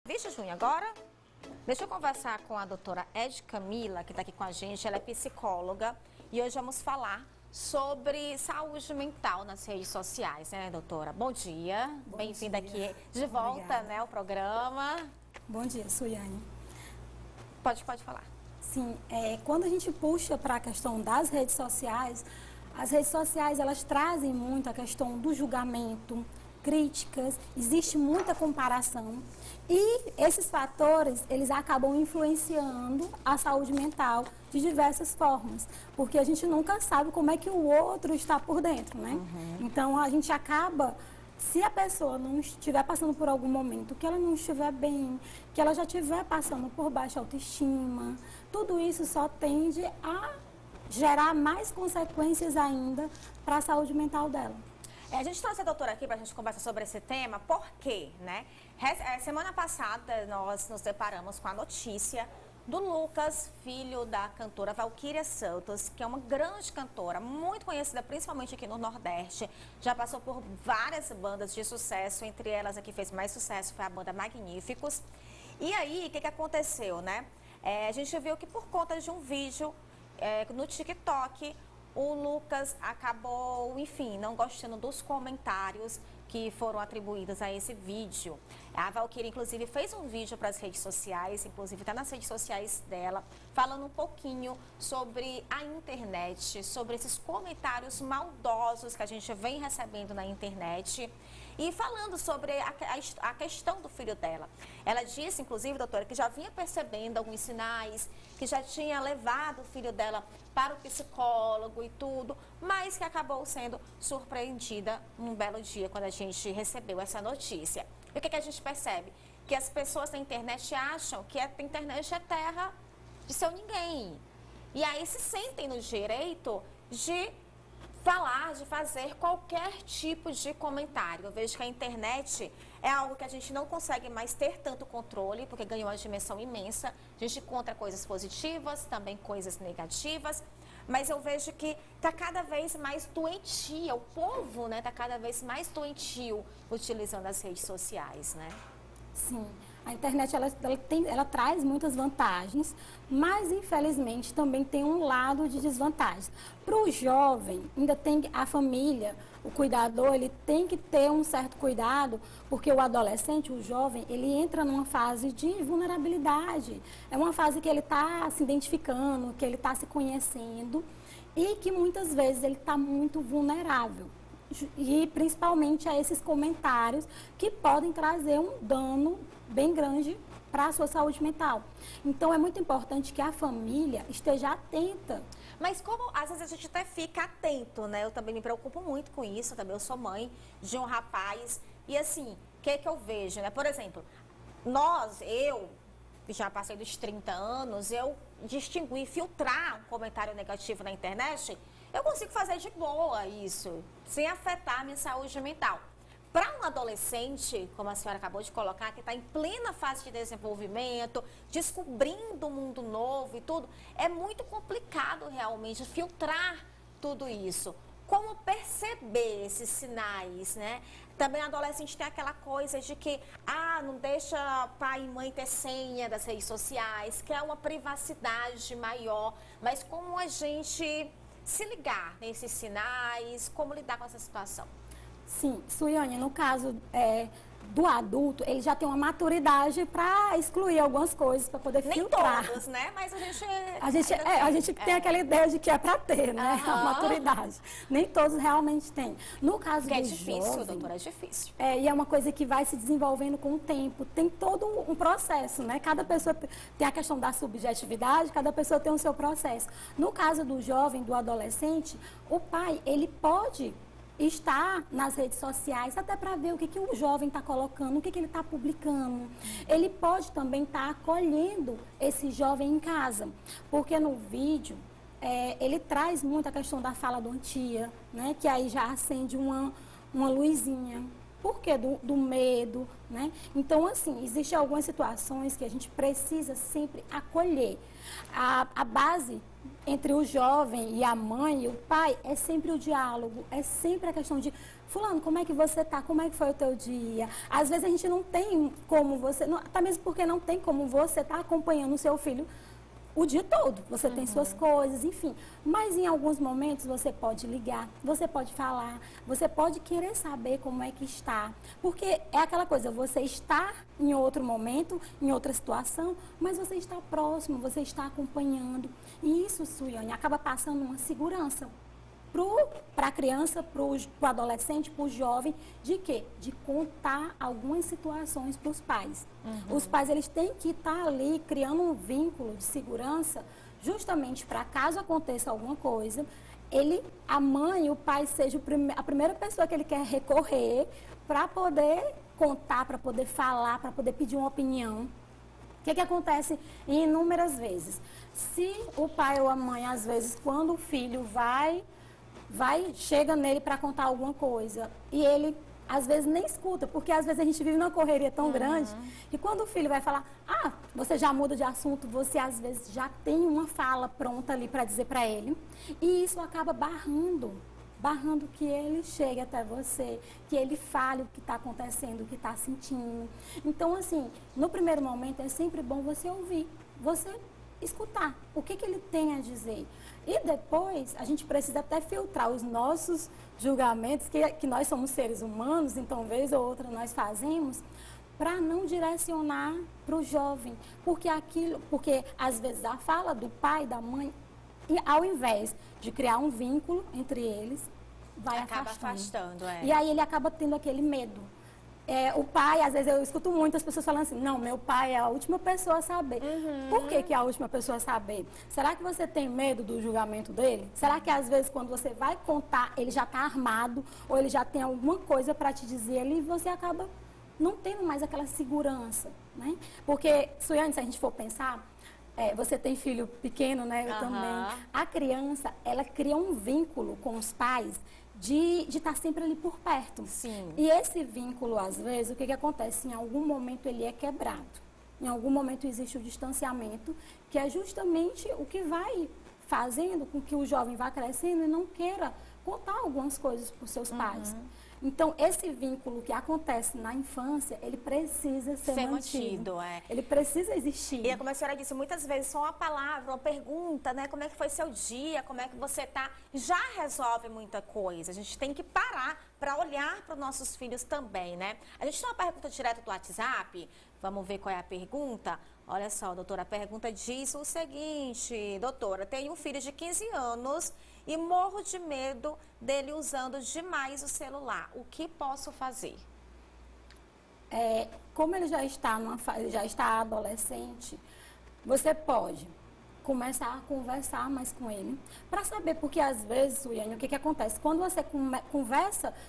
Vixe, Júnior, agora deixa eu conversar com a doutora Ed Camila, que está aqui com a gente. Ela é psicóloga e hoje vamos falar sobre saúde mental nas redes sociais, né, doutora? Bom dia, bem-vinda aqui de volta, Obrigada. né, ao programa. Bom dia, Suiane. Pode falar. Sim, quando a gente puxa para a questão das redes sociais, as redes sociais elas trazem muito a questão do julgamento, críticas, existe muita comparação e esses fatores eles acabam influenciando a saúde mental de diversas formas, porque a gente nunca sabe como é que o outro está por dentro, né? Então a gente acaba, se a pessoa não estiver passando por algum momento que ela não estiver bem, que ela já estiver passando por baixa autoestima, tudo isso só tende a gerar mais consequências ainda para a saúde mental dela. A gente trouxe a doutora aqui para a gente conversar sobre esse tema, porque, né? Semana passada nós nos deparamos com a notícia do Lucas, filho da cantora Valquíria Santos, que é uma grande cantora, muito conhecida principalmente aqui no Nordeste. Já passou por várias bandas de sucesso, entre elas a que fez mais sucesso foi a banda Magníficos. E aí, o que aconteceu, né? A gente viu que por conta de um vídeo no TikTok, o Lucas acabou, enfim, não gostando dos comentários que foram atribuídos a esse vídeo. A Valquíria, inclusive, fez um vídeo para as redes sociais, inclusive está nas redes sociais dela, falando um pouquinho sobre a internet, sobre esses comentários maldosos que a gente vem recebendo na internet e falando sobre a questão do filho dela. Ela disse, inclusive, doutora, que já vinha percebendo alguns sinais, que já tinha levado o filho dela para o psicólogo e tudo, mas que acabou sendo surpreendida num belo dia quando a gente recebeu essa notícia. E o que a gente percebe? Que as pessoas na internet acham que a internet é terra de seu ninguém. E aí se sentem no direito de falar, de fazer qualquer tipo de comentário. Eu vejo que a internet é algo que a gente não consegue mais ter tanto controle, porque ganhou uma dimensão imensa. A gente encontra coisas positivas, também coisas negativas, mas eu vejo que está cada vez mais doentia, o povo, né, está cada vez mais doentio utilizando as redes sociais, né? Sim, a internet ela traz muitas vantagens, mas infelizmente também tem um lado de desvantagens. Para o jovem, ainda tem a família, o cuidador, ele tem que ter um certo cuidado, porque o adolescente, o jovem, ele entra numa fase de vulnerabilidade. É uma fase que ele está se identificando, que ele está se conhecendo e que muitas vezes ele está muito vulnerável. E principalmente a esses comentários que podem trazer um dano bem grande para a sua saúde mental. Então é muito importante que a família esteja atenta. Mas como às vezes a gente até fica atento, né? Eu também me preocupo muito com isso, também eu sou mãe de um rapaz. E assim, o que eu vejo, né? Por exemplo, eu já passei dos 30 anos, eu distinguir, filtrar um comentário negativo na internet, eu consigo fazer de boa isso, sem afetar a minha saúde mental. Para um adolescente, como a senhora acabou de colocar, que está em plena fase de desenvolvimento, descobrindo um mundo novo e tudo, é muito complicado realmente filtrar tudo isso. Como perceber esses sinais, né? Também o adolescente tem aquela coisa de que, não deixa pai e mãe ter senha das redes sociais, quer uma privacidade maior, mas como a gente se ligar nesses sinais, como lidar com essa situação? Sim, Suiane, no caso do adulto, ele já tem uma maturidade para excluir algumas coisas, para poder filtrar. Nem todos, né? Mas a gente tem aquela ideia de que é para ter, né? A maturidade. Nem todos realmente têm. No caso do difícil, jovem, doutora, é difícil. E é uma coisa que vai se desenvolvendo com o tempo. Tem todo um processo, né? Cada pessoa tem a questão da subjetividade, cada pessoa tem o seu processo. No caso do jovem, do adolescente, o pai, ele pode estar nas redes sociais até para ver o que o jovem está colocando, o que ele está publicando. Ele pode também estar acolhendo esse jovem em casa, porque no vídeo ele traz muito a questão da fala doentia, né? Que aí já acende uma luzinha. Por quê? Do medo, né? Então, assim, existem algumas situações que a gente precisa sempre acolher. A base entre o jovem e a mãe e o pai é sempre o diálogo, é sempre a questão de fulano, como é que você tá? Como é que foi o teu dia? Às vezes a gente não tem como você, até mesmo porque não tem como você estar acompanhando o seu filho o dia todo. Você tem suas coisas, enfim. Mas em alguns momentos você pode ligar, você pode falar, você pode querer saber como é que está. Porque é aquela coisa, você está em outro momento, em outra situação, mas você está próximo, você está acompanhando. E isso, Suiane, acaba passando uma segurança para a criança, para o adolescente, para o jovem, de quê? De contar algumas situações para os pais. Os pais, eles têm que estar ali criando um vínculo de segurança, justamente para caso aconteça alguma coisa, a mãe e o pai seja a primeira pessoa que ele quer recorrer para poder contar, para poder falar, para poder pedir uma opinião. O que acontece inúmeras vezes? Se o pai ou a mãe, às vezes, quando o filho chega nele para contar alguma coisa e ele às vezes nem escuta, porque às vezes a gente vive numa correria tão grande que quando o filho vai falar, você já muda de assunto, você às vezes já tem uma fala pronta ali para dizer para ele, e isso acaba barrando que ele chegue até você, que ele fale o que está acontecendo, o que está sentindo. Então, assim, no primeiro momento é sempre bom você ouvir, você escutar o que ele tem a dizer. E depois, a gente precisa até filtrar os nossos julgamentos, que nós somos seres humanos, então, vez ou outra, nós fazemos, para não direcionar para o jovem. Porque às vezes, a fala do pai, da mãe, e ao invés de criar um vínculo entre eles, vai afastando. É. E aí ele acaba tendo aquele medo. O pai, às vezes eu escuto muitas pessoas falando assim, não, meu pai é a última pessoa a saber. Por que é a última pessoa a saber? Será que você tem medo do julgamento dele? Será que às vezes quando você vai contar, ele já está armado ou ele já tem alguma coisa para te dizer ali e você acaba não tendo mais aquela segurança, né? Porque, Suiane, se a gente for pensar, você tem filho pequeno, né? Eu também. A criança, ela cria um vínculo com os pais de estar sempre ali por perto. Sim. E esse vínculo, às vezes, o que acontece? Em algum momento ele é quebrado. Em algum momento existe o distanciamento, que é justamente o que vai fazendo com que o jovem vá crescendo e não queira contar algumas coisas para os seus pais. Então, esse vínculo que acontece na infância, ele precisa ser mantido. Ele precisa existir. E como a senhora disse, muitas vezes só uma palavra, uma pergunta, né? Como é que foi seu dia? Como é que você está? Já resolve muita coisa. A gente tem que parar para olhar para os nossos filhos também, né? A gente tem uma pergunta direto do WhatsApp. Vamos ver qual é a pergunta? Olha só, doutora, a pergunta diz o seguinte. Doutora, tenho um filho de 15 anos e morro de medo dele usando demais o celular. O que posso fazer? Como ele já está adolescente, você pode começar a conversar mais com ele, para saber, porque às vezes, Suiane, o que acontece? Quando você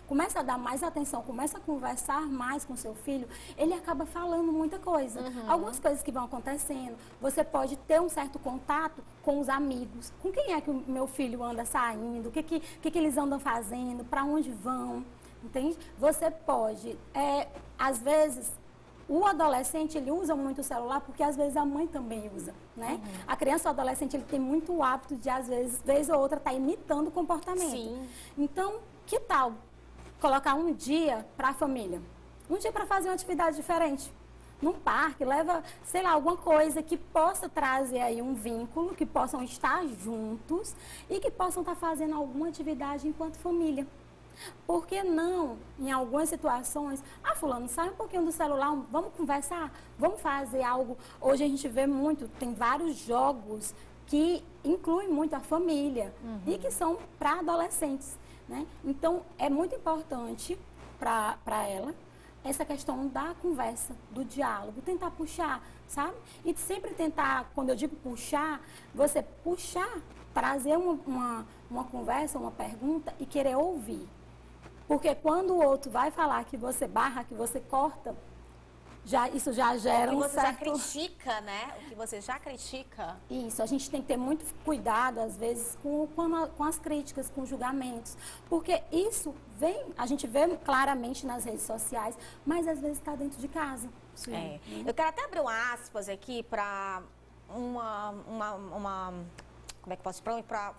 começa a dar mais atenção, começa a conversar mais com seu filho, ele acaba falando muita coisa. Algumas coisas que vão acontecendo, você pode ter um certo contato com os amigos. Com quem é que o meu filho anda saindo? O que eles andam fazendo? Para onde vão? Entende? Você pode, às vezes, o adolescente, ele usa muito o celular porque, às vezes, a mãe também usa, né? A criança ou o adolescente, ele tem muito o hábito de, às vezes, vez ou outra, estar imitando o comportamento. Sim. Então, que tal colocar um dia para a família? Um dia para fazer uma atividade diferente. Num parque, leva, sei lá, alguma coisa que possa trazer aí um vínculo, que possam estar juntos e que possam estar fazendo alguma atividade enquanto família. Por que não, em algumas situações, fulano, sai um pouquinho do celular, vamos conversar, vamos fazer algo. Hoje a gente vê muito, tem vários jogos que incluem muito a família e que são para adolescentes, né? Então, é muito importante para ela essa questão da conversa, do diálogo, tentar puxar, sabe? E sempre tentar, quando eu digo puxar, você puxar, trazer uma conversa, uma pergunta e querer ouvir. Porque quando o outro vai falar que você barra, que você corta, isso já gera um certo... O que você já critica, né? O que você já critica. Isso, a gente tem que ter muito cuidado, às vezes, com as críticas, com os julgamentos. Porque isso a gente vê claramente nas redes sociais, mas às vezes está dentro de casa. Eu quero até abrir um aspas aqui para como é que posso... Para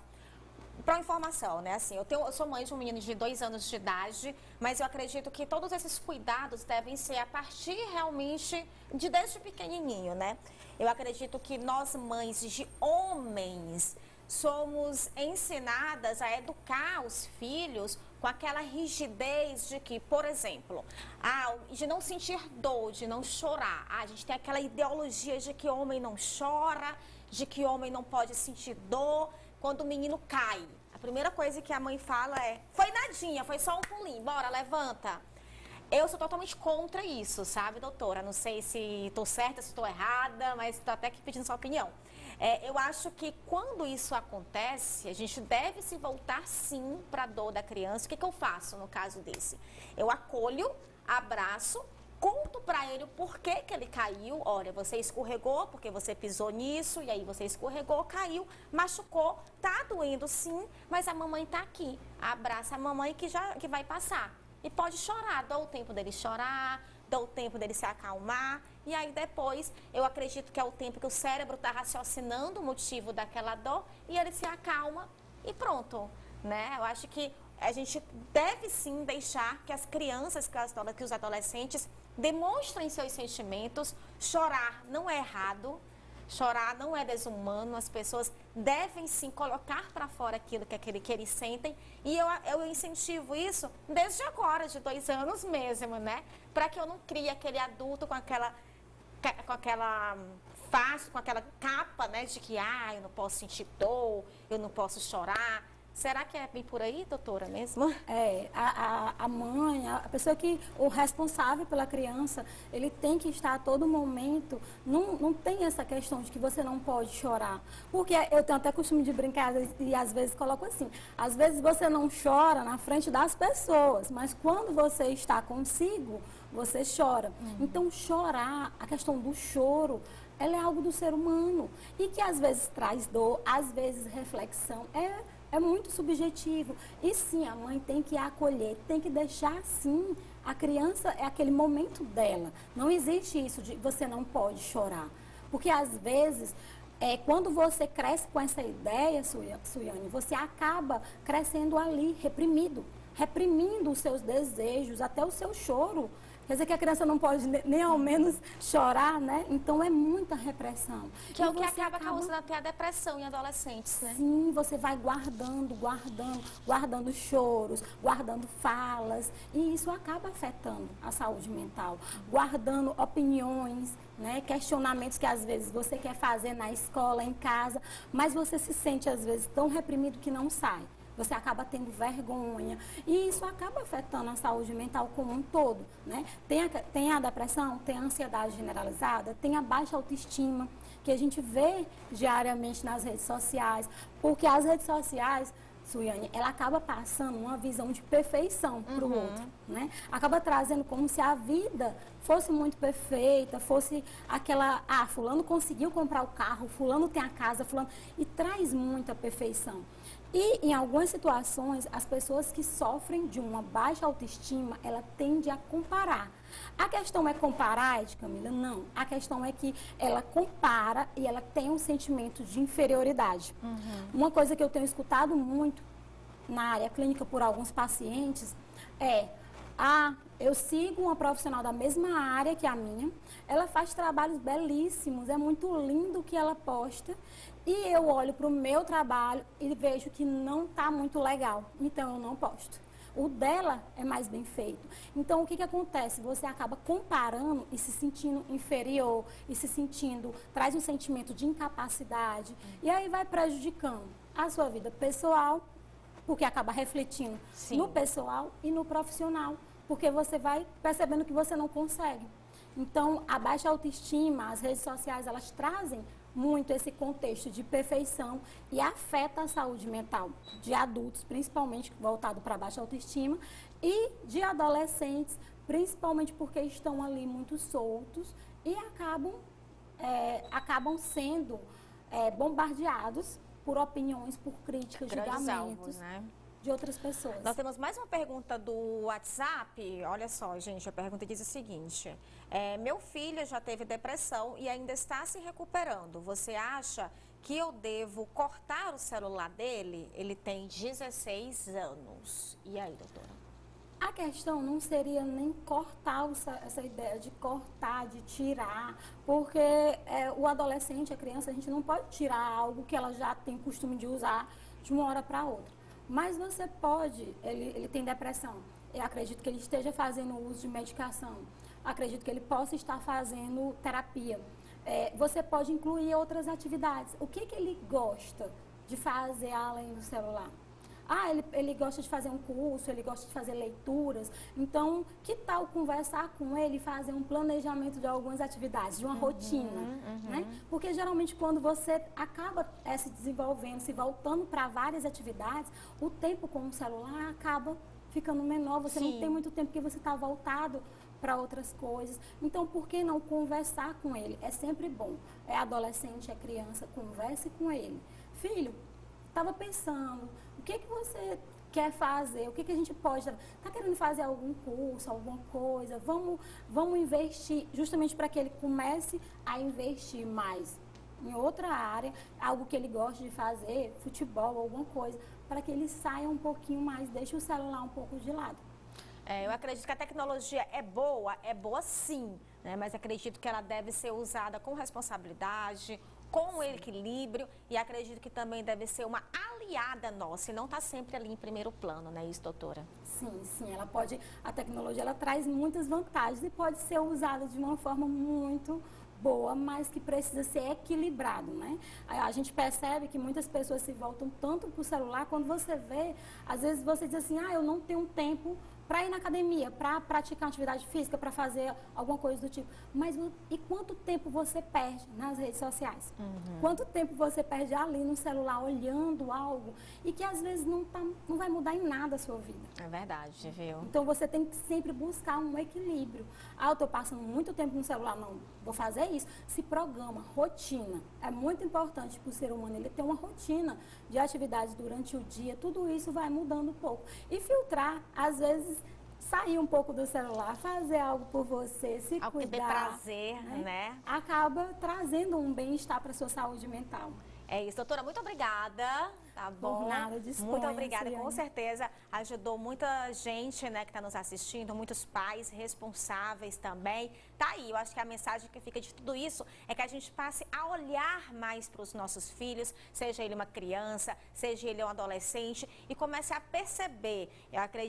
Para informação, né? Assim, eu sou mãe de um menino de 2 anos de idade, mas eu acredito que todos esses cuidados devem ser a partir realmente desde pequenininho, né? Eu acredito que nós, mães de homens, somos ensinadas a educar os filhos com aquela rigidez de que, por exemplo, de não sentir dor, de não chorar. A gente tem aquela ideologia de que homem não chora, de que homem não pode sentir dor. Quando o menino cai, a primeira coisa que a mãe fala é: foi nadinha, foi só um pulinho, bora, levanta. Eu sou totalmente contra isso, sabe, doutora? Não sei se estou certa, se estou errada, mas estou até aqui pedindo sua opinião. Eu acho que quando isso acontece, a gente deve se voltar sim para a dor da criança. O que eu faço no caso desse? Eu acolho, abraço, conto para ele o porquê que ele caiu. Olha, você escorregou porque você pisou nisso, e aí você escorregou, caiu, machucou, tá doendo sim, mas a mamãe tá aqui. Abraça a mamãe que vai passar. E pode chorar, dá o tempo dele chorar, dá o tempo dele se acalmar, e aí depois eu acredito que é o tempo que o cérebro está raciocinando o motivo daquela dor, e ele se acalma e pronto, né? Eu acho que a gente deve sim deixar que as crianças, que os adolescentes demonstrem seus sentimentos. Chorar não é errado, chorar não é desumano. As pessoas devem sim colocar para fora aquilo que eles sentem. E eu incentivo isso desde agora, de 2 anos mesmo, né? Para que eu não crie aquele adulto com aquela face, com aquela capa, né? De que, eu não posso sentir dor, eu não posso chorar. Será que é bem por aí, doutora, mesmo? A mãe, a pessoa o responsável pela criança, ele tem que estar a todo momento, não tem essa questão de que você não pode chorar. Porque eu tenho até costume de brincar e às vezes coloco assim, às vezes você não chora na frente das pessoas, mas quando você está consigo, você chora. Então, chorar, a questão do choro, ela é algo do ser humano e que às vezes traz dor, às vezes reflexão, é muito subjetivo. E sim, a mãe tem que acolher, tem que deixar sim. A criança é aquele momento dela. Não existe isso de você não pode chorar. Porque às vezes, quando você cresce com essa ideia, Suiane, você acaba crescendo ali, reprimindo os seus desejos, até o seu choro. Quer dizer que a criança não pode nem ao menos chorar, né? Então é muita repressão. Que é o que acaba causando até a depressão em adolescentes, né? Sim, você vai guardando choros, guardando falas. E isso acaba afetando a saúde mental. Guardando opiniões, né? Questionamentos que às vezes você quer fazer na escola, em casa, mas você se sente às vezes tão reprimido que não sai. Você acaba tendo vergonha e isso acaba afetando a saúde mental como um todo, né? Tem a depressão, tem a ansiedade generalizada, tem a baixa autoestima, que a gente vê diariamente nas redes sociais, porque as redes sociais, Suiane, ela acaba passando uma visão de perfeição para o outro, né? Acaba trazendo como se a vida fosse muito perfeita, fosse aquela, fulano conseguiu comprar o carro, fulano tem a casa, fulano, e traz muita perfeição. E, em algumas situações, as pessoas que sofrem de uma baixa autoestima, ela tende a comparar. A questão é comparar, Camila? Não. A questão é que ela compara e ela tem um sentimento de inferioridade. Uma coisa que eu tenho escutado muito na área clínica por alguns pacientes é: eu sigo uma profissional da mesma área que a minha, ela faz trabalhos belíssimos, é muito lindo o que ela posta, e eu olho para o meu trabalho e vejo que não está muito legal, então eu não posto. O dela é mais bem feito. Então, o que acontece? Você acaba comparando e se sentindo inferior, traz um sentimento de incapacidade, e aí vai prejudicando a sua vida pessoal, porque acaba refletindo no pessoal e no profissional, porque você vai percebendo que você não consegue. Então, a baixa autoestima, as redes sociais, elas trazem muito esse contexto de perfeição e afeta a saúde mental de adultos, principalmente voltado para a baixa autoestima, e de adolescentes, principalmente porque estão ali muito soltos e acabam sendo bombardeados por opiniões, por críticas, julgamentos, né, de outras pessoas. Nós temos mais uma pergunta do WhatsApp. Olha só, gente, a pergunta diz o seguinte: meu filho já teve depressão e ainda está se recuperando. Você acha que eu devo cortar o celular dele? Ele tem 16 anos. E aí, doutora? A questão não seria nem cortar essa ideia de cortar, de tirar, porque o adolescente, a criança, a gente não pode tirar algo que ela já tem costume de usar de uma hora para outra. Mas você pode, ele tem depressão, eu acredito que ele esteja fazendo uso de medicação, acredito que ele possa estar fazendo terapia. Você pode incluir outras atividades. O que ele gosta de fazer além do celular? Ele gosta de fazer um curso, ele gosta de fazer leituras. Então, que tal conversar com ele e fazer um planejamento de algumas atividades, de uma rotina, né? Porque geralmente quando você acaba se desenvolvendo, se voltando para várias atividades, o tempo com o celular acaba ficando menor. Você não tem muito tempo porque você está voltado para outras coisas. Então, por que não conversar com ele? É sempre bom. É adolescente, é criança, converse com ele. Filho, estava pensando, o que você quer fazer? O que a gente pode... Está querendo fazer algum curso, alguma coisa? Vamos investir, justamente para que ele comece a investir mais em outra área, algo que ele gosta de fazer, futebol, alguma coisa, para que ele saia um pouquinho mais, deixe o celular um pouco de lado. Eu acredito que a tecnologia é boa sim, né? Mas acredito que ela deve ser usada com responsabilidade, com equilíbrio, e acredito que também deve ser uma aliada nossa e não está sempre ali em primeiro plano, não é isso, doutora? Sim, a tecnologia ela traz muitas vantagens e pode ser usada de uma forma muito boa, mas que precisa ser equilibrado, né? A gente percebe que muitas pessoas se voltam tanto para o celular, quando você vê, às vezes você diz assim, eu não tenho tempo para ir na academia, para praticar atividade física, para fazer alguma coisa do tipo. Mas e quanto tempo você perde nas redes sociais? Quanto tempo você perde ali no celular, olhando algo, e que às vezes não vai mudar em nada a sua vida. É verdade, viu? Então você tem que sempre buscar um equilíbrio. Eu estou passando muito tempo no celular, não vou fazer isso. Se programa, rotina. É muito importante para o ser humano ele ter uma rotina de atividades durante o dia. Tudo isso vai mudando um pouco. E filtrar, às vezes, sair um pouco do celular, fazer algo por você, se algo cuidar. Que dê prazer, né? Acaba trazendo um bem-estar para a sua saúde mental. É isso, doutora. Muito obrigada, tá bom? Por nada, disponha, muito obrigada. Siriane. Com certeza ajudou muita gente, né, que está nos assistindo, muitos pais responsáveis também. Tá aí, eu acho que a mensagem que fica de tudo isso é que a gente passe a olhar mais para os nossos filhos, seja ele uma criança, seja ele um adolescente, e comece a perceber.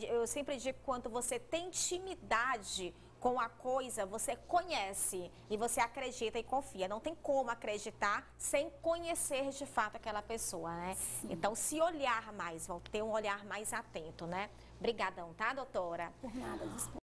Eu sempre digo que quando você tem intimidade com a coisa, você conhece e você acredita e confia. Não tem como acreditar sem conhecer de fato aquela pessoa, né? Sim. Então, se olhar mais, ter um olhar mais atento, né? Obrigadão, tá, doutora? Por nada, disponha.